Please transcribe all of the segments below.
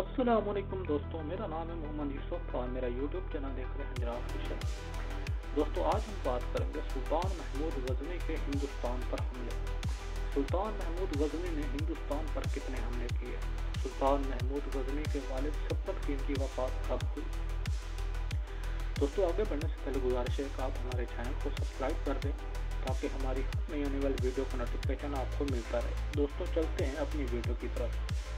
अस्सलामुअलैकुम दोस्तों, मेरा नाम है मोहम्मद यूसुफ और मेरा यूट्यूब चैनल देख रहे हैं जनाब खुशन। दोस्तों, आज हम बात करेंगे सुल्तान महमूद गजनी के हिंदुस्तान पर हमले। सुल्तान महमूद गजनी ने हिंदुस्तान पर कितने हमले किए? सुल्तान महमूद गजनी के वालिद शफकत कीन की वफात कब हुई? दोस्तों, आगे बढ़ने से पहले गुजारिश है कि आप हमारे चैनल को सब्सक्राइब कर दें ताकि हमारी नई आने वाली वीडियो का नोटिफिकेशन आपको मिलता रहे। दोस्तों, चलते हैं अपनी वीडियो की तरफ।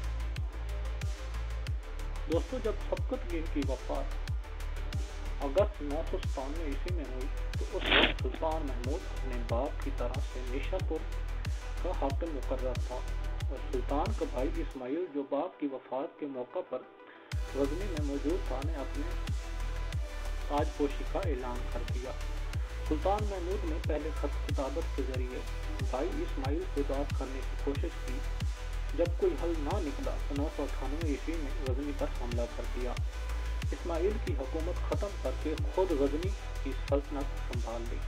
दोस्तों, जब शफकत कीन की वफात अगस्त 997 ईस्वी में हुई तो उस वक्त सुल्तान महमूद अपने बाप की तरह से निशापुर का हाकिम मुकर्रर था और सुल्तान का भाई इस्माइल, जो बाप की वफात के मौका पर गजनी में मौजूद था, ने अपने ताजपोशी का ऐलान कर दिया। सुल्तान महमूद ने पहले खत किताबत के जरिए भाई इस्माइल से बात करने की कोशिश की। जब कोई हल ना निकला तो 998 ईस्वी में गजनी पर हमला कर दिया। इस्माइल की हुकूमत ख़त्म करके खुद गजनी की सल्तनत संभाल ली।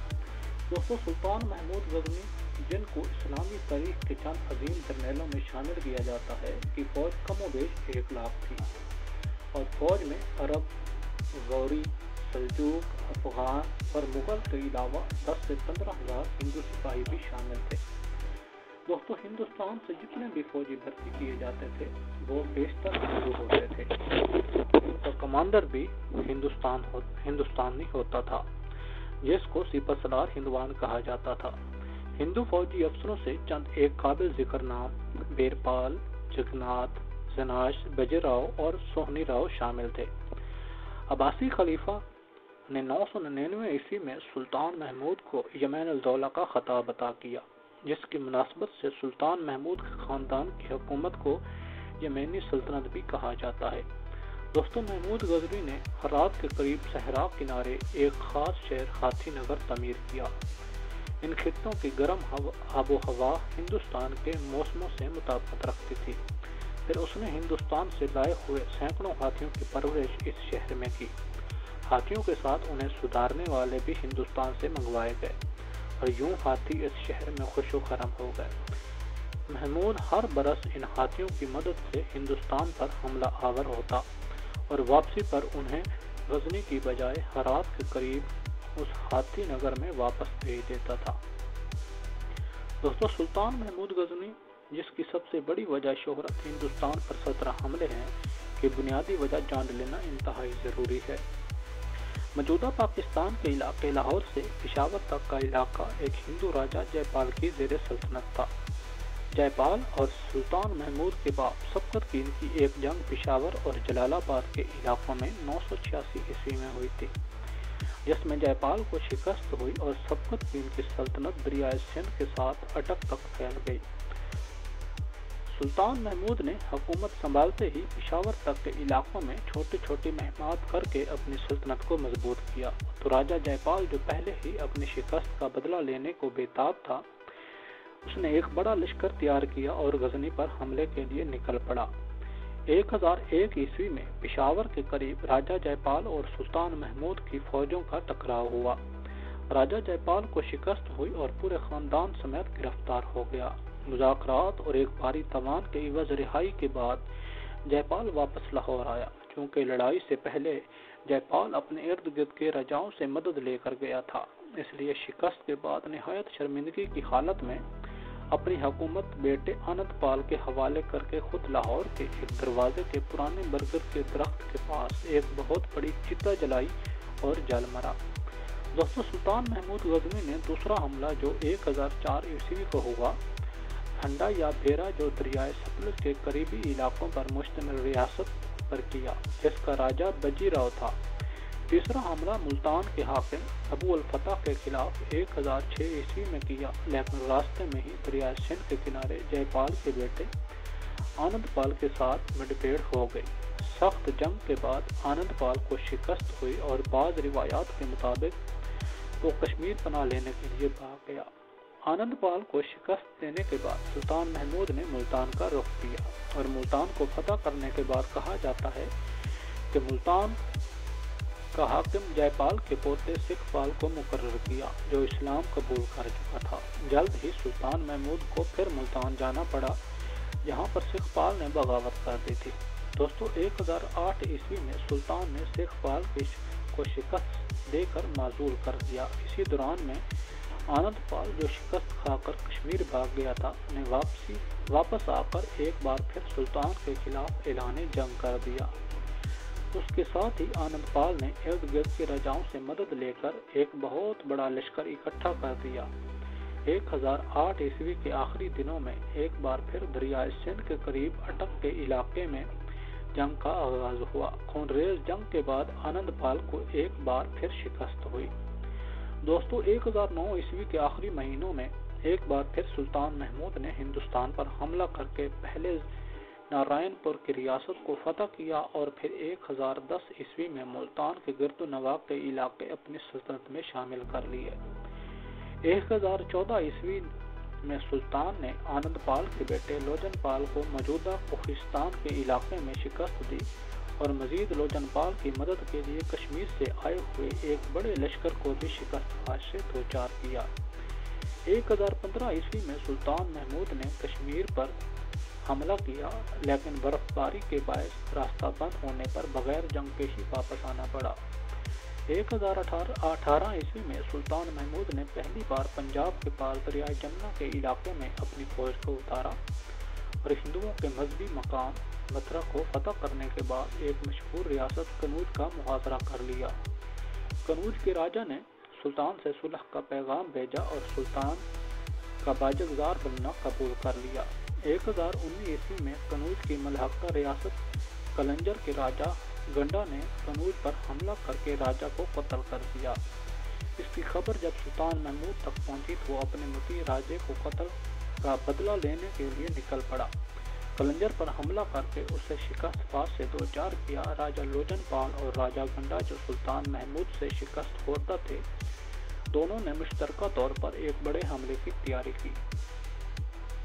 दोस्तों, सुल्तान महमूद गजनी, जिनको इस्लामी तारीख के चंद अजीम जर्नैलों में शामिल किया जाता है, की फौज कमोबेश 1 लाख थी और फौज में अरब, गौरी, सल्जूक, अफगान और मुगल के अलावा 10 से 15,000 हिंदू सिपाही भी शामिल थे। दोस्तों, हिंदुस्तान से जितने भी फौजी भर्ती किए जाते थे वो बेशतर हिंदू होते थे। उनका कमांडर भी हिंदुस्तानी होता था, जिसको सिपहसालार हिंदवान कहा जाता था। हिंदू फौजी अफसरों से चंद एक काबिल जिक्र नाम बेरपाल, जगन्नाथ, जनाश, बजीराव और सोहनी राव शामिल थे। अब्बासी खलीफा ने 999 ईस्वी में सुल्तान महमूद को यमन अल-दौला का खिताब अता किया, जिसकी मुनासबत से सुल्तान महमूद खानदान की हुकूमत को यमनी सल्तनत भी कहा जाता है। दोस्तों, महमूद गजनी ने हरात के करीब सहरा किनारे एक खास शहर हाथी नगर तमीर किया। इन खित्तों की गर्म आबो हवा हिंदुस्तान के मौसमों से मुताबिकत रखती थी। फिर उसने हिंदुस्तान से लाए हुए सैकड़ों हाथियों की परवरिश इस शहर में की। हाथियों के साथ उन्हें सुधारने वाले भी हिंदुस्तान से मंगवाए गए और यूं हाथी इस शहर में खुशो खरम हो गए। महमूद हर बरस इन हाथियों की मदद से हिंदुस्तान पर हमला आवर होता और वापसी पर उन्हें गजनी की बजाय हरात के करीब उस हाथी नगर में वापस भेज देता था। दोस्तों, सुल्तान महमूद गजनी, जिसकी सबसे बड़ी वजह शोहरत हिंदुस्तान पर 17 हमले हैं, की बुनियादी वजह जान लेना इंतहाई ज़रूरी है। मौजूदा पाकिस्तान के इलाके लाहौर से पेशावर तक का इलाका एक हिंदू राजा जयपाल की ज़ेर सल्तनत था। जयपाल और सुल्तान महमूद के बाप शफकत कीन की एक जंग पेशावर और जलालाबाद के इलाकों में 986 ईस्वी में हुई थी, जिसमें जयपाल को शिकस्त हुई और शफकत कीन की सल्तनत दरियाए सिंध के साथ अटक तक फैल गई। सुल्तान महमूद ने हुकूमत संभालते ही पेशावर तक के इलाकों में छोटी छोटी महमात करके अपनी सल्तनत को मजबूत किया। तो राजा जयपाल, जो पहले ही अपनी शिकस्त का बदला लेने को बेताब था, उसने एक बड़ा लश्कर तैयार किया और गजनी पर हमले के लिए निकल पड़ा। 1001 ईस्वी में पेशावर के करीब राजा जयपाल और सुल्तान महमूद की फौजों का टकराव हुआ। राजा जयपाल को शिकस्त हुई और पूरे खानदान समेत गिरफ्तार हो गया। मुज़ाकरात और एक भारी तवान के इवज़ रिहाई के बाद जयपाल वापस लाहौर आया। चूँकि लड़ाई से पहले जयपाल अपने इर्द गिर्द के राजाओं से मदद लेकर गया था, इसलिए शिकस्त के बाद निहायत शर्मिंदगी की हालत में अपनी हुकूमत बेटे आनंदपाल के हवाले करके खुद लाहौर के एक दरवाजे के पुराने बरगद के दरख्त के पास एक बहुत बड़ी चिता जलाई और जल मरा। दोस्तों, सुल्तान महमूद गजनी ने दूसरा हमला, जो 1004 ईस्वी को हुआ, ठंडा या भेरा, जो दरियाए सतलुज के करीबी इलाकों पर मुश्तमिल रियासत पर किया, जिसका राजा बजीराव था। तीसरा हमला मुल्तान के हाकिम अबू अल-फतह के खिलाफ 1006 ईस्वी में किया, लेकिन रास्ते में ही दरियाए सिंध के किनारे जयपाल के बेटे आनंदपाल के साथ मुठभेड़ हो गई। सख्त जंग के बाद आनंदपाल को शिकस्त हुई और बाज़ रिवायात के मुताबिक वो कश्मीर पनाह लेने के लिए भाग गया। आनंदपाल को शिकस्त देने के बाद सुल्तान महमूद ने मुल्तान का रुख किया और मुल्तान को फतह करने के बाद कहा जाता है कि मुल्तान का हाकिम जयपाल के पोते सिखपाल को मुकर्रर किया, जो इस्लाम कबूल कर चुका था। जल्द ही सुल्तान महमूद को फिर मुल्तान जाना पड़ा, जहाँ पर सिखपाल ने बगावत कर दी थी। दोस्तों 1008 ईस्वी में सुल्तान ने शेखपाल को शिकस्त देकर माजूल कर दिया। इसी दौरान में आनंदपाल, जो शिकस्त खाकर कश्मीर भाग गया था, ने वापस आकर एक बार फिर सुल्तान के खिलाफ ऐलान जंग कर दिया। उसके साथ ही आनंदपाल ने इर्द गिर्द के राजाओं से मदद लेकर एक बहुत बड़ा लश्कर इकट्ठा कर दिया। 1008 ईस्वी के आखिरी दिनों में एक बार फिर दरियाए सिंध के करीब अटक के इलाके में जंग का आगाज हुआ। खूनरेज जंग के बाद आनंदपाल को एक बार फिर शिकस्त हुई। दोस्तों 1009 ईस्वी के आखिरी महीनों में एक बार फिर सुल्तान महमूद ने हिंदुस्तान पर हमला करके पहले नारायणपुर की रियासत को फतह किया और फिर 1010 ईस्वी में मुल्तान के गिरदो नवाह के इलाके अपनी सल्तनत में शामिल कर लिए। 1014 ईस्वी में सुल्तान ने आनंदपाल के बेटे लोजनपाल को मौजूदा कोहिस्तान के इलाके में शिकस्त दी और मजीद लोजनपाल की मदद के लिए कश्मीर से आए हुए एक बड़े लश्कर को भी शिकस्त से दो चार किया। 1015 ईस्वी में सुल्तान महमूद ने कश्मीर पर हमला किया, लेकिन बर्फबारी के बायस रास्ता बंद होने पर बगैर जंग के ही वापस आना पड़ा। 1018 ईस्वी में सुल्तान महमूद ने पहली बार पंजाब के पास दरियाए जमुना के इलाके में अपनी फौज को उतारा और हिंदुओं के मजहबी मकाम मथुरा को फतह करने के बाद एक मशहूर रियासत कनौज का मुहासरा कर लिया। कनौज के राजा ने सुल्तान से सुलह का पैगाम भेजा और सुल्तान का बाजगजार बनना कबूल कर लिया। 1019 ईस्वी में कनौज की मलहका रियासत कलंजर के राजा गंडा ने कनौज पर हमला करके राजा को कत्ल कर दिया। इसकी खबर जब सुल्तान महमूद तक पहुंची तो वो अपने मुती राजे को कत्ल का बदला लेने के लिए निकल पड़ा। कलंजर पर हमला करके उसे शिकस्त से दो चार किया। राजा लोजनपाल और राजा गंडा, जो सुल्तान महमूद से शिकस्त होता थे, दोनों ने मुश्तरका तौर पर एक बड़े हमले की तैयारी की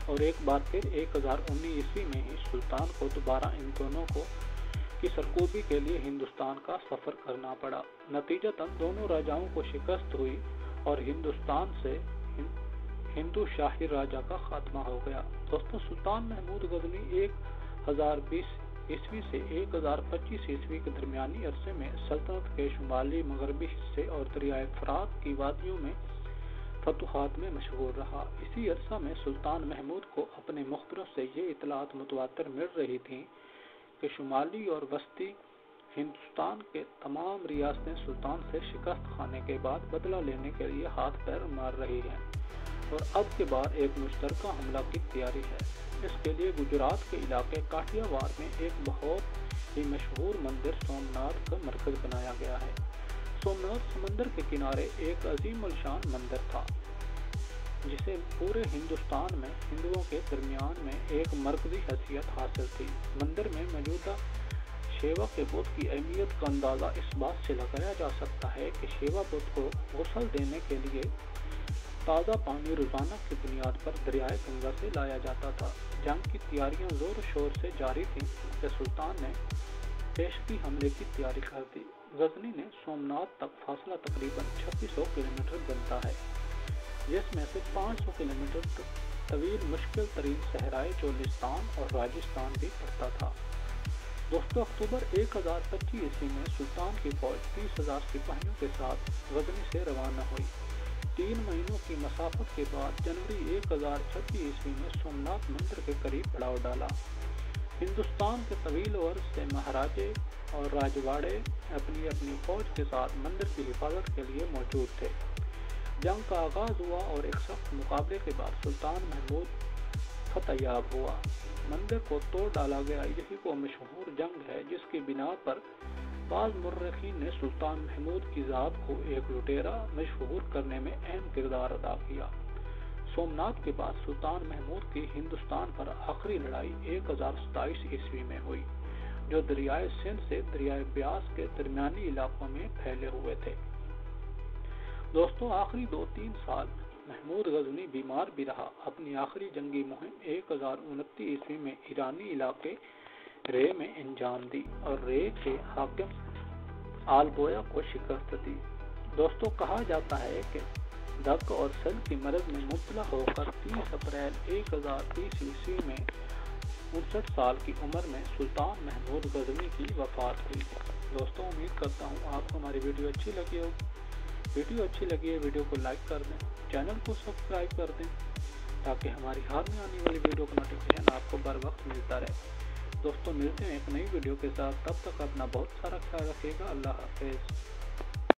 और एक बार फिर 1019 ईस्वी में ही सुल्तान को दोबारा इन दोनों को की सरकूबी के लिए हिंदुस्तान का सफर करना पड़ा। नतीजतन दोनों राजाओं को शिकस्त हुई और हिंदुस्तान से हिंदू शाही राजा का खात्मा हो गया। दोस्तों सुल्तान महमूद गजनी 1020 ईस्वी से 1025 ईस्वी के दरमियानी अरसे में सल्तनत के शुमाली मगरबी हिस्से और दरियाए फरात की वादियों में फतूहात में मशहूर रहा। इसी अरसा में सुल्तान महमूद को अपने मुखबिरों से ये इतलात मुतवातिर मिल रही थी कि शुमाली और वस्ती हिंदुस्तान के तमाम रियासतें सुल्तान से शिकस्त खाने के बाद बदला लेने के लिए हाथ पैर मार रही हैं और अब के बाद एक मुश्तरका हमला की तैयारी है। इसके लिए गुजरात के इलाके काठियावाड़ में एक बहुत ही मशहूर मंदिर सोमनाथ का मरकज बनाया गया है। सोमनाथ समंदर के किनारे एक अजीम उलशान मंदिर था, जिसे पूरे हिंदुस्तान में हिंदुओं के दरमियान में एक मरकजी हैसियत हासिल थी। मंदिर में मौजूदा शेवा के बुत की अहमियत का अंदाज़ा इस बात से लगाया जा सकता है कि शेवा बुत को गुस्ल देने के लिए ताज़ा पानी रोज़ाना की बुनियाद पर दरियाए गंगा से लाया जाता था। जंग की तैयारियां जोर शोर से जारी थीं कि सुल्तान ने पेशगी हमले की तैयारी कर दी। गजनी ने सोमनाथ तक फासला तकरीबन 2600 किलोमीटर बनता है, जिसमें से 500 किलोमीटर तवील मुश्किल तरीन सहराए चोलिस्तान और राजस्थान भी पड़ता था। दोस्तों अक्टूबर 1025 ईस्वी में सुल्तान की फौज 30,000 सिपाहियों के साथ गजनी से रवाना हुई। 3 महीनों की मसाफत के बाद जनवरी 1026 ईस्वी में सोमनाथ मंदिर के करीब पड़ाव डाला। हिंदुस्तान के तवील वर्ष से महाराजे और राजवाड़े अपनी अपनी फौज के साथ मंदिर की हिफाजत के लिए मौजूद थे। जंग का आगाज हुआ और एक सख्त मुकाबले के बाद सुल्तान महमूद फतहयाब हुआ। मंदिर को तोड़ डाला गया। यही वो मशहूर जंग है जिसकी बिना पर बाज़ मुर्रिखीन ने सुल्तान महमूद की ज़ात को एक लुटेरा मशहूर करने में अहम किरदार अदा किया। सोमनाथ के बाद सुल्तान महमूद की हिंदुस्तान पर आखिरी लड़ाई 1027 ईस्वी में हुई, जो दरियाए सिंध से दरियाए ब्यास के दरमियानी इलाकों में फैले हुए थे। दोस्तों आखिरी 2-3 साल महमूद गजनी बीमार भी रहा। अपनी आखिरी जंगी मुहिम 1029 ईस्वी में ईरानी इलाके रे में अंजाम दी और रे के हाकिम आलबोया को शिकस्त दी। दोस्तों कहा जाता है कि दक और सल की मरज में मुब्तला होकर 30 अप्रैल 1030 ईस्वी में 59 साल की उम्र में सुल्तान महमूद गजनी की वफात हुई। दोस्तों उम्मीद करता हूँ आपको हमारी वीडियो अच्छी लगी होगी। वीडियो अच्छी लगी है वीडियो को लाइक कर दें, चैनल को सब्सक्राइब कर दें ताकि हमारी हाथ में आने वाली वीडियो का नोटिफिकेशन आपको बर वक्त मिलता रहे। दोस्तों मिलते हैं एक नई वीडियो के साथ, तब तक अपना बहुत सारा ख्याल रखिएगा। अल्लाह हाफिज़।